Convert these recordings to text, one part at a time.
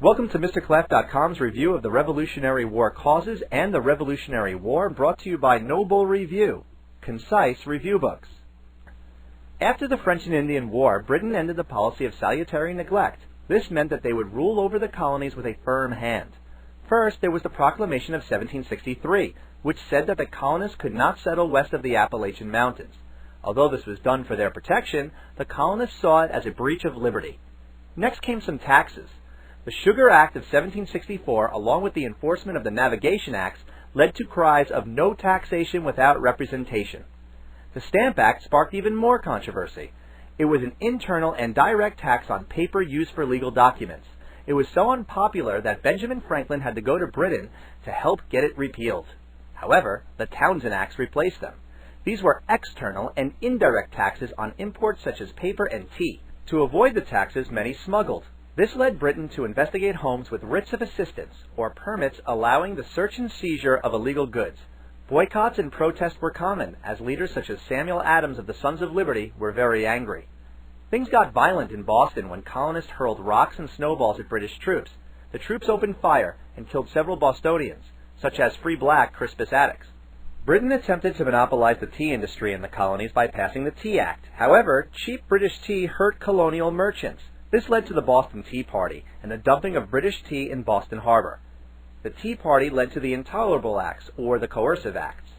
Welcome to MrClaff.com's review of the Revolutionary War causes and the Revolutionary War, brought to you by Noble Review, concise review books. After the French and Indian War, Britain ended the policy of salutary neglect. This meant that they would rule over the colonies with a firm hand. First, there was the Proclamation of 1763, which said that the colonists could not settle west of the Appalachian Mountains. Although this was done for their protection, the colonists saw it as a breach of liberty. Next came some taxes. The Sugar Act of 1764, along with the enforcement of the Navigation Acts, led to cries of no taxation without representation. The Stamp Act sparked even more controversy. It was an internal and direct tax on paper used for legal documents. It was so unpopular that Benjamin Franklin had to go to Britain to help get it repealed. However, the Townshend Acts replaced them. These were external and indirect taxes on imports such as paper and tea. To avoid the taxes, many smuggled. This led Britain to investigate homes with writs of assistance, or permits allowing the search and seizure of illegal goods. Boycotts and protests were common, as leaders such as Samuel Adams of the Sons of Liberty were very angry. Things got violent in Boston when colonists hurled rocks and snowballs at British troops. The troops opened fire and killed several Bostonians, such as free black Crispus Attucks. Britain attempted to monopolize the tea industry in the colonies by passing the Tea Act. However, cheap British tea hurt colonial merchants. This led to the Boston Tea Party and the dumping of British tea in Boston Harbor. The Tea Party led to the Intolerable Acts, or the Coercive Acts.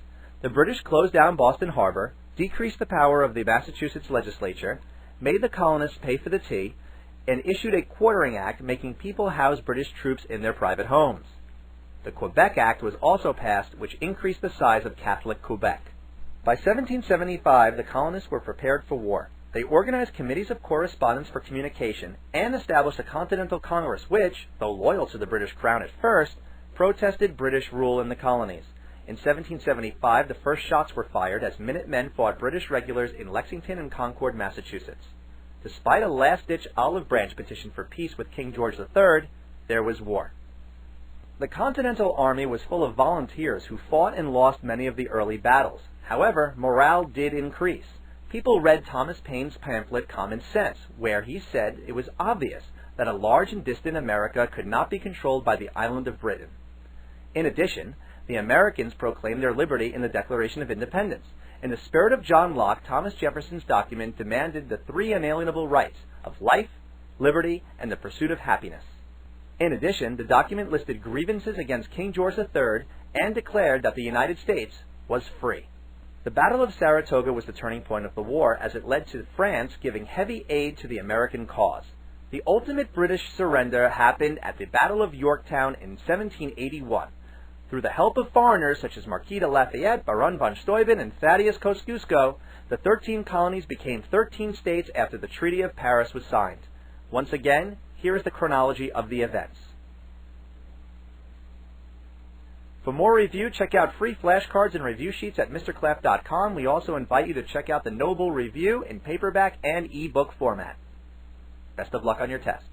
The British closed down Boston Harbor, decreased the power of the Massachusetts legislature, made the colonists pay for the tea, and issued a Quartering Act making people house British troops in their private homes. The Quebec Act was also passed, which increased the size of Catholic Quebec. By 1775, the colonists were prepared for war. They organized committees of correspondence for communication and established a Continental Congress which, though loyal to the British Crown at first, protested British rule in the colonies. In 1775, the first shots were fired as Minutemen fought British regulars in Lexington and Concord, Massachusetts. Despite a last-ditch olive branch petition for peace with King George III, there was war. The Continental Army was full of volunteers who fought and lost many of the early battles. However, morale did increase. People read Thomas Paine's pamphlet Common Sense, where he said it was obvious that a large and distant America could not be controlled by the island of Britain. In addition, the Americans proclaimed their liberty in the Declaration of Independence. In the spirit of John Locke, Thomas Jefferson's document demanded the three inalienable rights of life, liberty, and the pursuit of happiness. In addition, the document listed grievances against King George III and declared that the United States was free. The Battle of Saratoga was the turning point of the war, as it led to France giving heavy aid to the American cause. The ultimate British surrender happened at the Battle of Yorktown in 1781. Through the help of foreigners such as Marquis de Lafayette, Baron von Steuben, and Thaddeus Kosciuszko, the 13 colonies became 13 states after the Treaty of Paris was signed. Once again, here is the chronology of the events. For more review, check out free flashcards and review sheets at MrClaff.com. We also invite you to check out the Noble Review in paperback and e-book format. Best of luck on your test.